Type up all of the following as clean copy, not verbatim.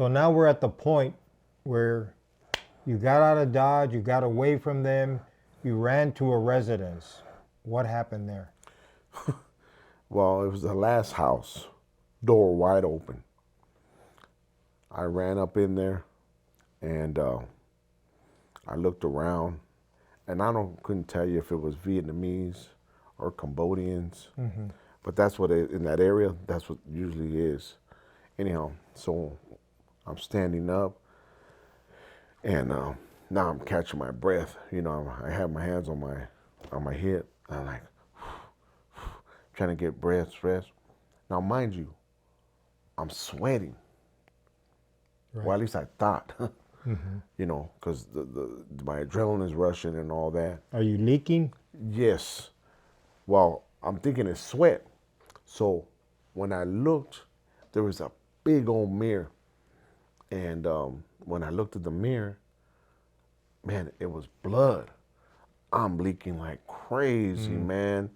So now we're at the point where you got out of Dodge, you got away from them, you ran to a residence. What happened there? Well, it was the last house, door wide open. I ran up in there and I looked around, and couldn't tell you if it was Vietnamese or Cambodians, but that's what in that area, that's what usually is. Anyhow, so I'm standing up, and now I'm catching my breath. I have my hands on my hip, and I'm like trying to get breath. Now, mind you, I'm sweating. Right. Well, at least I thought. Because my adrenaline is rushing and all that. Are you leaking? Yes. Well, I'm thinking it's sweat. So when I looked, there was a big old mirror. And when I looked at the mirror, man, it was blood. I'm leaking like crazy, man.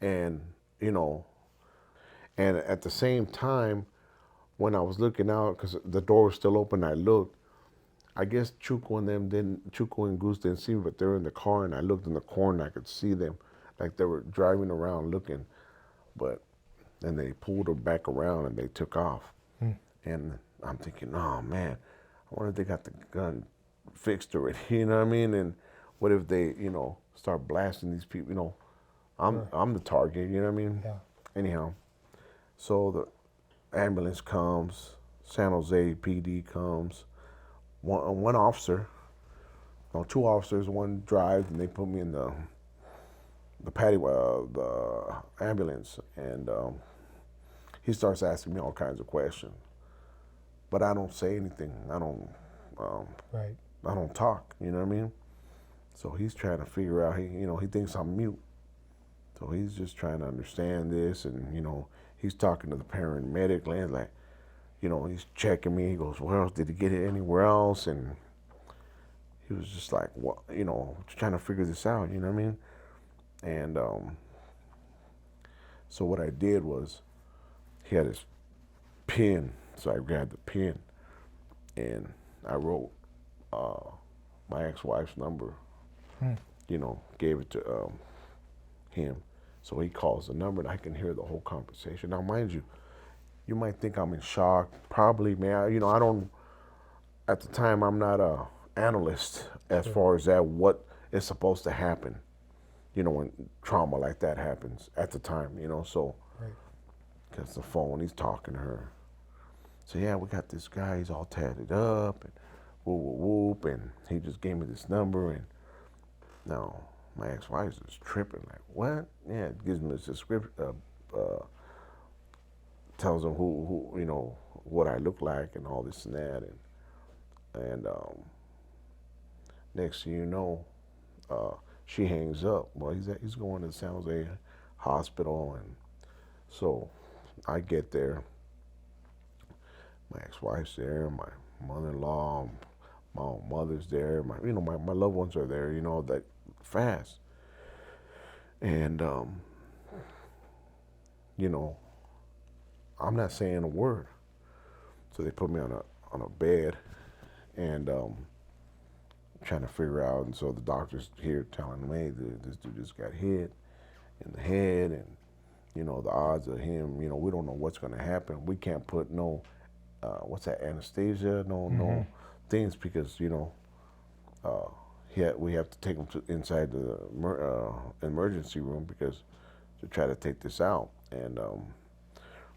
And, and at the same time, when I was looking out, because the door was still open, I looked. I guess Chuco and Goose didn't see me, but they were in the car, and I looked in the corner, I could see them, like they were driving around looking, but then they pulled her back around and they took off. And I'm thinking, oh man, I wonder if they got the gun fixed already, you know what I mean? And what if they, start blasting these people, I'm the target, you know what I mean? Yeah. Anyhow, so the ambulance comes, San Jose PD comes, one officer, no, two officers, one drives, and they put me in the patio, the ambulance, and he starts asking me all kinds of questions, but I don't say anything. Right. I don't talk. You know what I mean? So he's trying to figure out. He thinks I'm mute, so he's just trying to understand this, and he's talking to the paramedic, and like, he's checking me. He goes, where else did he get it anywhere else? And he was just like, what, trying to figure this out, you know what I mean? And so what I did was, he had his pen, so I grabbed the pen, and I wrote my ex-wife's number, gave it to him. So he calls the number, and I can hear the whole conversation. Now, mind you, you might think I'm in shock. Probably, man. I don't. At the time, I'm not a analyst as far as that what is supposed to happen. When trauma like that happens at the time. So Right. because the phone, he's talking to her. So yeah, we got this guy. He's all tatted up and whoop whoop whoop, and he just gave me this number. And now my ex-wife is tripping. Like, what? Yeah, it gives me this description. Tells them who what I look like and all this and that, and next thing you know, she hangs up. Well, he's going to the San Jose hospital, and so I get there. My ex-wife's there, my mother-in-law, my own mother's there, my loved ones are there. That fast, and I'm not saying a word. So they put me on a bed, and trying to figure out. And so the doctor's here telling me, this dude just got hit in the head, and the odds of him, we don't know what's going to happen. We can't put no, what's that, anesthesia, no things, because we have to take him to inside the emergency room because to try to take this out. And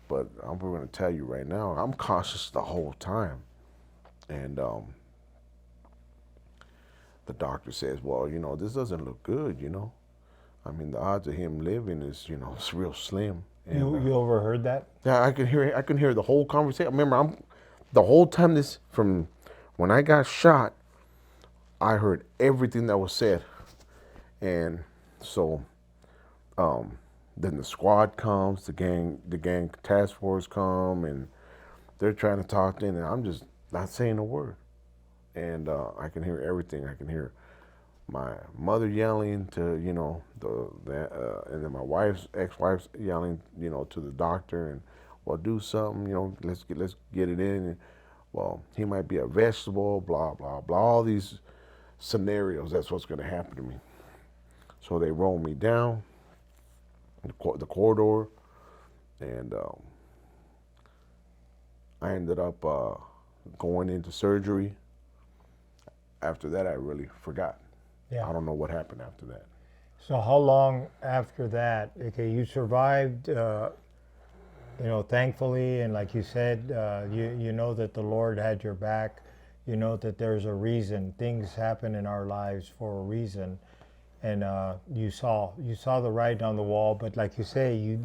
but I'm going to tell you right now, I'm cautious the whole time. And the doctor says, well, this doesn't look good, I mean, the odds of him living is, it's real slim. And, You overheard that? yeah, I can hear the whole conversation. Remember, the whole time from when I got shot, I heard everything that was said. And so then the squad comes, the gang task force come, and they're trying to talk to me, and I'm just not saying a word. And I can hear everything. I can hear my mother yelling to, and then my ex-wife's yelling, to the doctor, and well, do something, let's get it in. And well, he might be a vegetable, blah, blah, blah, all these scenarios, that's what's going to happen to me. So they roll me down the corridor, and I ended up going into surgery. After that, I really forgot. Yeah. I don't know what happened after that. So how long after that? Okay, you survived. Thankfully, and like you said, you know that the Lord had your back. You know that there's a reason. Things happen in our lives for a reason, and you saw the writing on the wall. But like you say, you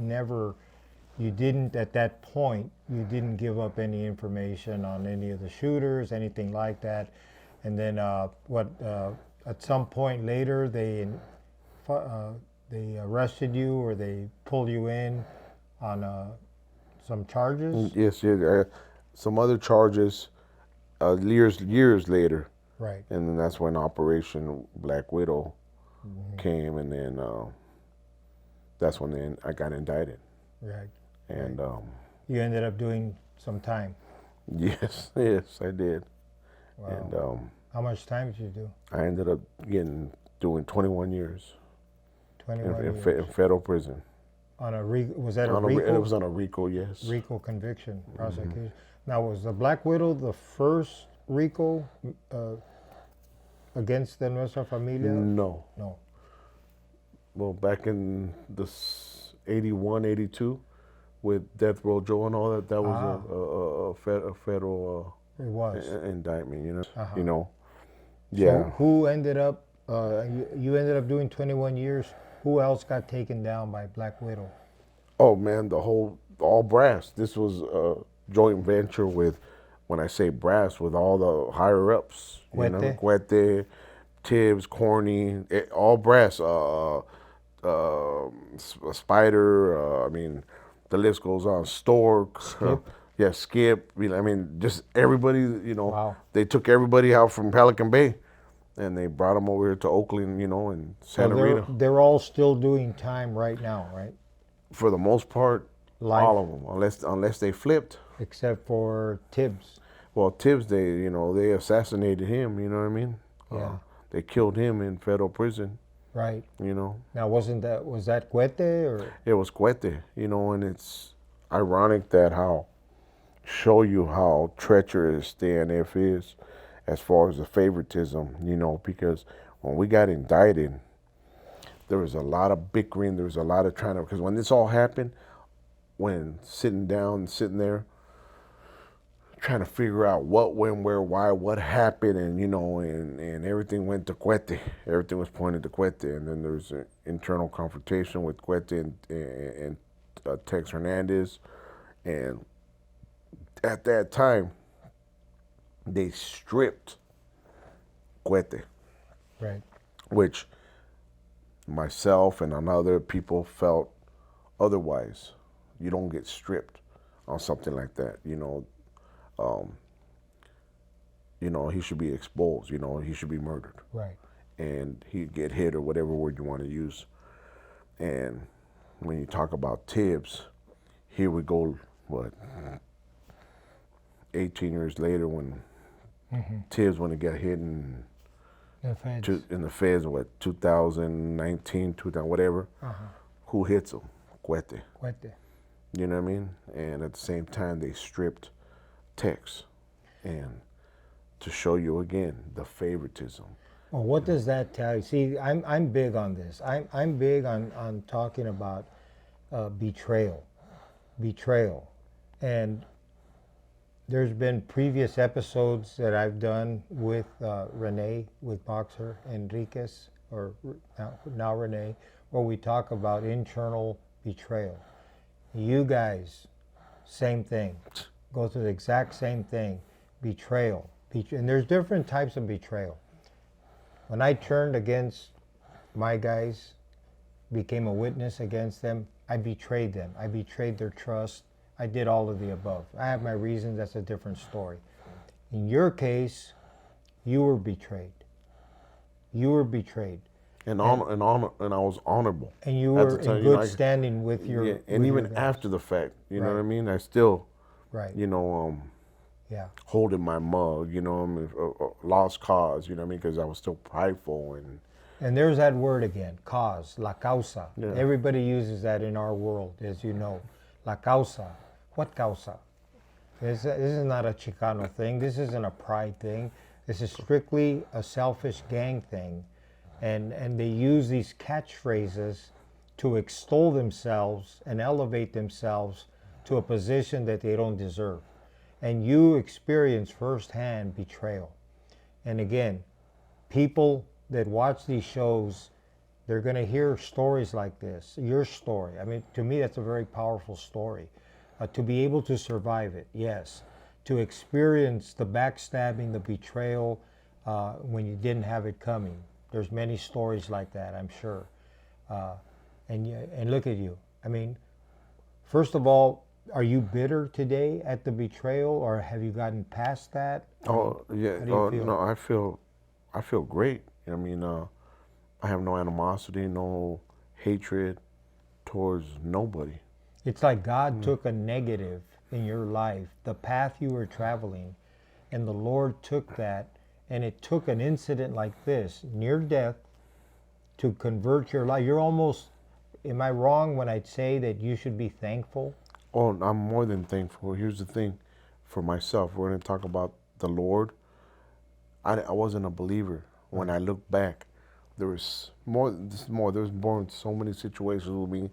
didn't at that point. You didn't give up any information on any of the shooters, anything like that. And then at some point later, they arrested you or they pulled you in on some charges. Yes, yeah, some other charges years later, Right. and then that's when Operation Black Widow came, and then that's when I got indicted. Right. And You ended up doing some time. yes, I did. Wow. And How much time did you do? I ended up doing 21 years 21 in years. federal prison. Was that a RICO? It was on a RICO, yes. RICO conviction prosecution. Now, was the Black Widow the first RICO against the Nuestra Familia? No. No. Well, back in the 81, 82, with Death Row Joe and all that, that was a federal It was. indictment, Uh-huh. you know. Yeah. So who ended up? You ended up doing 21 years. Who else got taken down by Black Widow? Oh man, all brass. This was a joint venture with, when I say brass, with all the higher ups. Cuete? Cuete, Tibbs, Corny, all brass. Spider. I mean, the list goes on. Stork. Skip? Yeah, Skip. I mean, just everybody. Wow. They took everybody out from Pelican Bay, and they brought them over here to Oakland, and Santa Rita. They're all still doing time right now, right? For the most part, Life. all of them, unless they flipped. Except for Tibbs. Well, Tibbs, they assassinated him. You know what I mean? Yeah. They killed him in federal prison. Right. Now, was that Cuete or? It was Cuete, and it's ironic that show you how treacherous the NF is as far as the favoritism, because when we got indicted, there was a lot of bickering, there was a lot of because when this all happened, when sitting there, trying to figure out what, when, where, why, what happened, and everything went to Cuete. Everything was pointed to Cuete, and then there was an internal confrontation with Cuete and Tex Hernandez, and at that time, they stripped Cuete, Right. which myself and other people felt otherwise. You don't get stripped on something like that, he should be exposed, he should be murdered. Right. And he'd get hit, or whatever word you want to use. And when you talk about Tibbs, here we go, 18 years later, when Tibbs, when he got hit in the feds, 2019, 2000, whatever, who hits him? Cuete. Cuete. You know what I mean? And at the same time, they stripped Tex. And to show you again the favoritism. Well, what does that tell you? See, I'm big on this. I'm big on talking about betrayal, and there's been previous episodes that I've done with Renee, with Boxer Enriquez, or now Renee, where we talk about internal betrayal. You guys, same thing. Go through the exact same thing. Betrayal. And there's different types of betrayal. When I turned against my guys, became a witness against them, I betrayed them. I betrayed their trust. I did all of the above. I have my reasons. That's a different story. In your case, you were betrayed. You were betrayed. And I was honorable. And you were in good standing with your. Yeah, and even after the fact, you know what I mean? I still, right. Yeah. holding my mug, you know, I mean, lost cause, you know what I mean, because I was still prideful And there's that word again, cause, la causa. yeah. Everybody uses that in our world, as you know. La causa. What causa? This is not a Chicano thing. This isn't a pride thing. This is strictly a selfish gang thing. And they use these catchphrases to extol themselves and elevate themselves to a position that they don't deserve. And you experience firsthand betrayal. And again, people that watch these shows, they're going to hear stories like this, your story. I mean, to me, that's a very powerful story. To be able to survive it, yes. To experience the backstabbing, the betrayal when you didn't have it coming. There's many stories like that, I'm sure. Uh, and look at you. I mean, first of all, are you bitter today at the betrayal, or have you gotten past that? Oh yeah. How do you Oh feel? no, I feel great. I mean, I have no animosity, no hatred towards nobody. It's like God took a negative in your life, the path you were traveling, and the Lord took that, and it took an incident like this, near death, to convert your life. You're almost, am I wrong when I say that you should be thankful? Oh, I'm more than thankful. Here's the thing, for myself, we're going to talk about the Lord. I wasn't a believer. When I look back, there was more. This more. There's more. So many situations with me,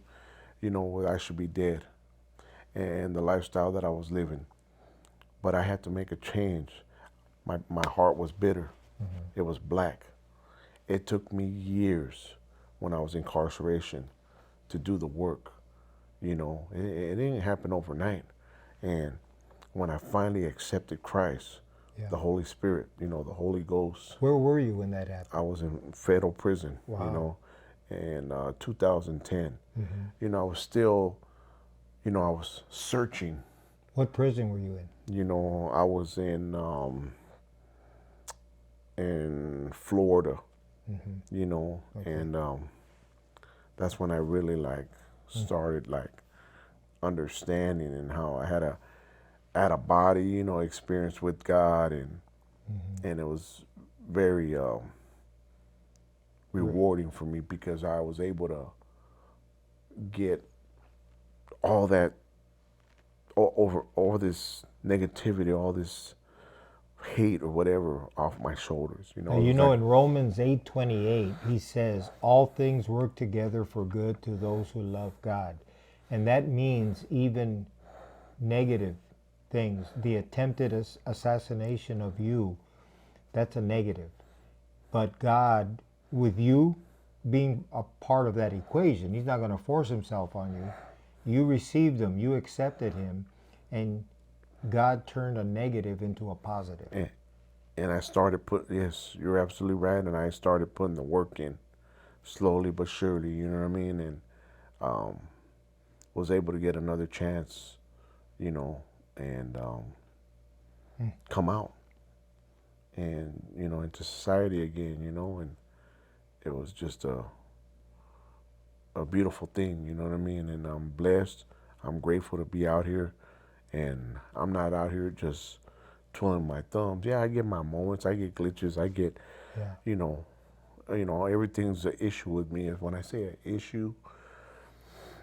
you know, where I should be dead, and the lifestyle that I was living. But I had to make a change. My heart was bitter. It was black. It took me years when I was incarceration to do the work. You know, it didn't happen overnight. And when I finally accepted Christ, Yeah. the Holy Spirit, you know, the Holy Ghost, Where were you when that happened? I was in federal prison, you Wow. know, in 2010. Mm-hmm. You know, I was still, you know, I was searching. What prison were you in? You know, I was in Florida, you know, Okay. and that's when I really like started like understanding and how I had a body, you know, experience with God, and it was very rewarding for me because I was able to get all that over all this negativity, all this hate or whatever off my shoulders. You know, Now, it you was know, like, in Romans 8:28, he says, all things work together for good to those who love God. And that means even negative things, the attempted assassination of you, that's a negative. But God, with you being a part of that equation, he's not going to force himself on you. You received him, you accepted him, and God turned a negative into a positive. and I started yes, you're absolutely right, and I started putting the work in slowly but surely. You know what I mean? And um, was able to get another chance, you know, and come out and you know into society again. You know, and it was just a beautiful thing. You know what I mean? And I'm blessed. I'm grateful to be out here, and I'm not out here just twiddling my thumbs. Yeah, I get my moments. I get glitches. I get, Yeah. you know, everything's an issue with me. When I say an issue,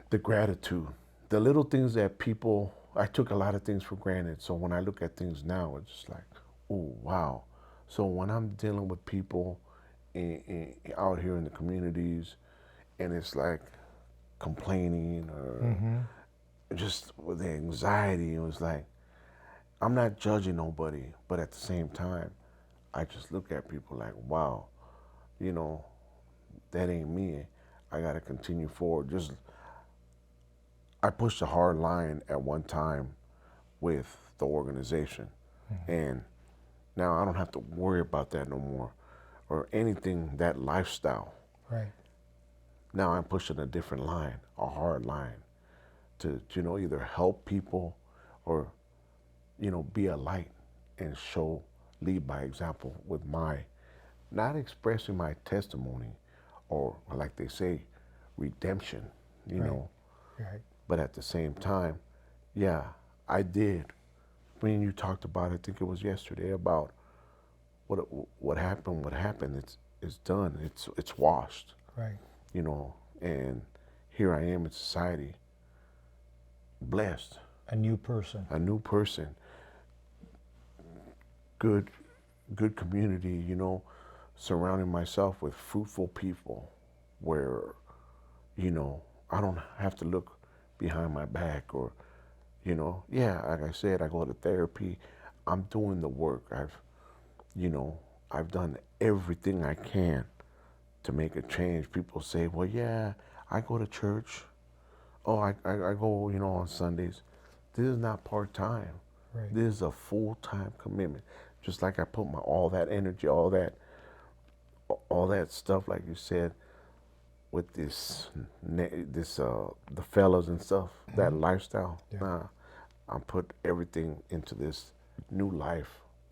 the gratitude, the little things that people, I took a lot of things for granted. So when I look at things now, it's just like, oh, wow. So when I'm dealing with people out here in the communities, and it's like complaining or just with the anxiety, it was like, I'm not judging nobody, but at the same time, I just look at people like, wow, you know, that ain't me. I got to continue forward. Just I pushed a hard line at one time with the organization. And now I don't have to worry about that no more or anything, that lifestyle. Right. Now I'm pushing a different line, a hard line to you know, either help people or, you know, be a light and show, lead by example with my, not expressing my testimony or like they say, redemption, you Right. know, Right. but at the same time, yeah, I did when you talked about, I think it was yesterday, about what happened. It's done. It's washed. Right. You know, and here I am in society, blessed, A new person. a new person, good community. You know, surrounding myself with fruitful people, where, you know, I don't have to look behind my back, or, you know, yeah, like I said, I go to therapy. I'm doing the work. You know, I've done everything I can to make a change. People say, well, yeah, I go to church. Oh, I go, you know, on Sundays. This is not part-time. Right. This is a full-time commitment. Just like I put my all that energy, all that stuff, like you said, with the fellas and stuff, that lifestyle. Yeah. Nah, I put everything into this new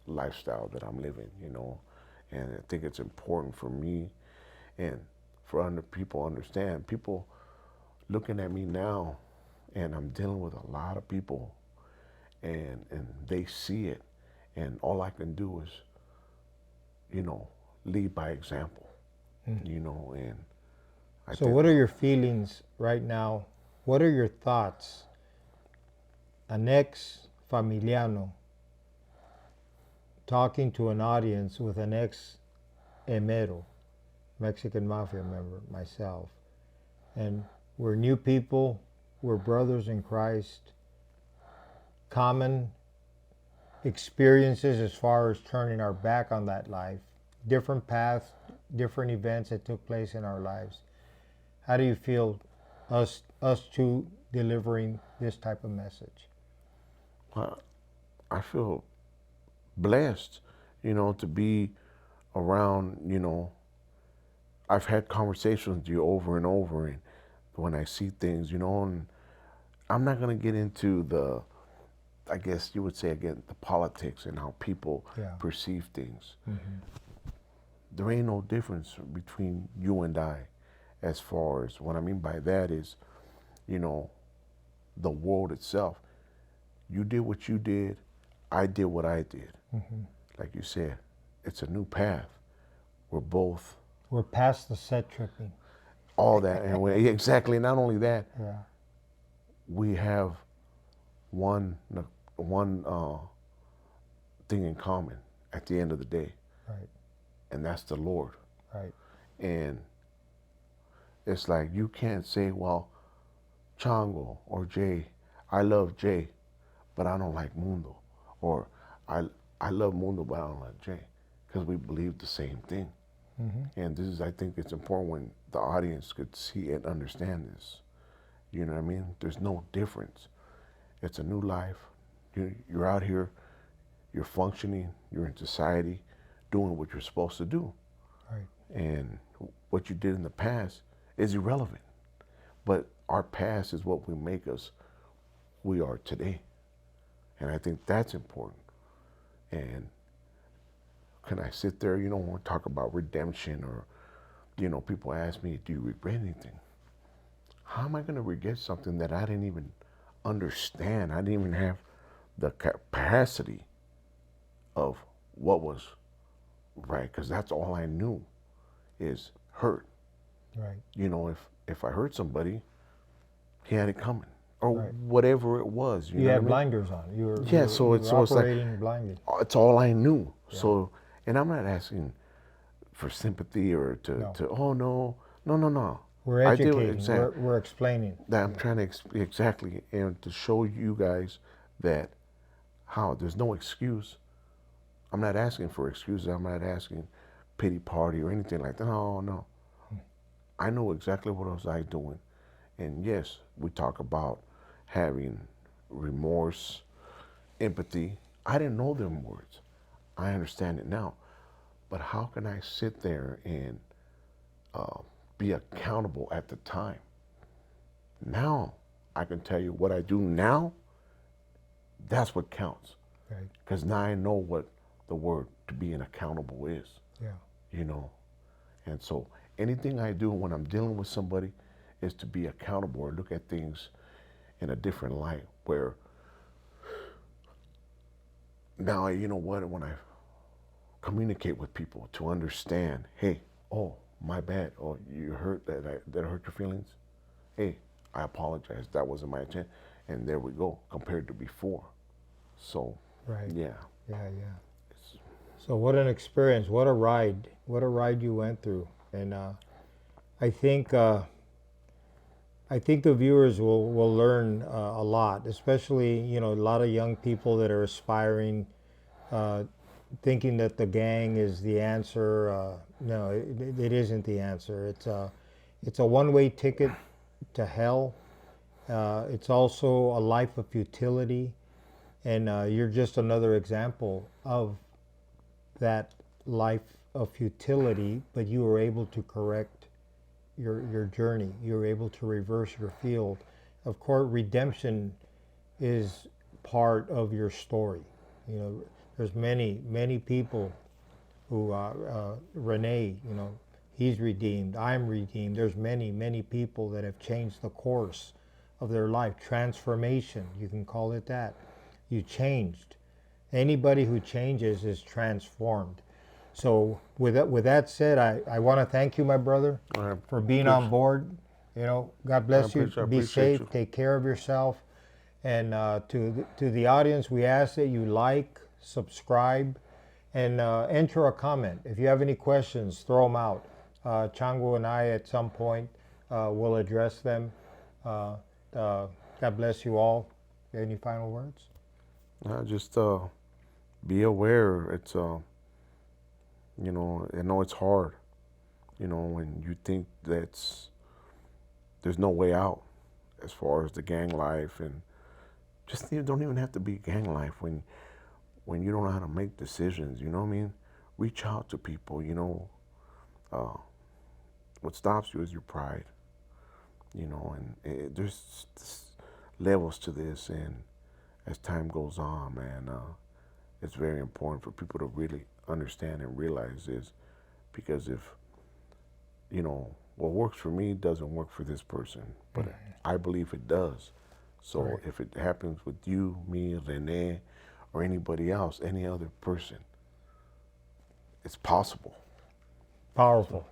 lifestyle that I'm living, you know. And I think it's important for me and for other people understand. People looking at me now, and I'm dealing with a lot of people, and they see it, and all I can do is, you know, lead by example, you know. And So what are your feelings right now? What are your thoughts? An ex-familiano talking to an audience with an ex-emero, Mexican mafia member, myself. And we're new people, we're brothers in Christ, common experiences as far as turning our back on that life, different paths, different events that took place in our lives. How do you feel us two delivering this type of message? I feel blessed, you know, to be around, you know. I've had conversations with you over and over, and when I see things, you know, and I'm not going to get into the, I guess you would say, again, the politics and how people perceive things. There ain't no difference between you and I, as far as what I mean by that is, you know, the world itself. You did what you did, I did what I did. Like you said, it's a new path. We're past the set tripping. All that, and exactly. Not only that, we have one thing in common at the end of the day, Right. and that's the Lord. Right. And it's like you can't say, well, Chango or Jay, I love Jay, but I don't like Mundo, or I love Mundo, but I don't like Jay, because we believe the same thing. And this is, I think it's important when the audience could see and understand this. You know what I mean? There's no difference. It's a new life. You're out here, you're functioning, you're in society, doing what you're supposed to do. Right. And what you did in the past is irrelevant. But our past is what we make us who we are today. And I think that's important. And can I sit there, you know, and talk about redemption, or, you know, people ask me, do you regret anything? How am I going to regret something that I didn't even understand? I didn't even have the capacity of what was right, because that's all I knew is hurt. Right. You know, if I hurt somebody, he had it coming, or Right. whatever it was. You know had what I mean? blinders on. You were So it's like operating blindly. it's all I knew. So, and I'm not asking for sympathy or to oh no. We're educating. We're explaining. That I'm trying to exactly, and to show you guys that how there's no excuse. I'm not asking for excuses. I'm not asking pity party or anything like that. No. I know exactly what I was like doing. And yes, we talk about having remorse, empathy. I didn't know them words. I understand it now. But how can I sit there and be accountable at the time? Now I can tell you what I do now. That's what counts. Right. Because now I know what the word to being accountable is. Yeah. You know. And so anything I do when I'm dealing with somebody is to be accountable, or look at things in a different light, where now, you know what, when I communicate with people to understand, hey, oh, my bad, oh, you hurt, that hurt your feelings, hey, I apologize, that wasn't my intent, and there we go, compared to before. So Right. yeah, Yeah, yeah. it's, So what an experience! What a ride you went through! And I think I think the viewers will learn a lot, especially a lot of young people that are aspiring, uh, thinking that the gang is the answer. No, it isn't the answer. It's a one-way ticket to hell. It's also a life of futility, and you're just another example of that life of futility. But you were able to correct your journey. You were able to reverse your field. Of course, redemption is part of your story. There's many people who Renee, he's redeemed. I'm redeemed. There's many people that have changed the course of their life. Transformation, you can call it that. You changed. Anybody who changes is transformed. So with that said, I want to thank you, my brother, for being on board. God bless you. Be safe. you. Take care of yourself. And to the audience, we ask that you like, subscribe, and enter a comment. If you have any questions, throw them out. Chango and I, at some point, will address them. God bless you all. Any final words? Just be aware. It's I know it's hard. When you think there's no way out as far as the gang life, and just you don't even have to be gang life when you don't know how to make decisions. You know what I mean? Reach out to people. Uh, what stops you is your pride. And there's levels to this, and as time goes on, man, it's very important for people to really understand and realize this, because if what works for me doesn't work for this person, but I believe it does. So Right. if it happens with you, me, Rene, or anybody else, any other person, it's possible. Powerful.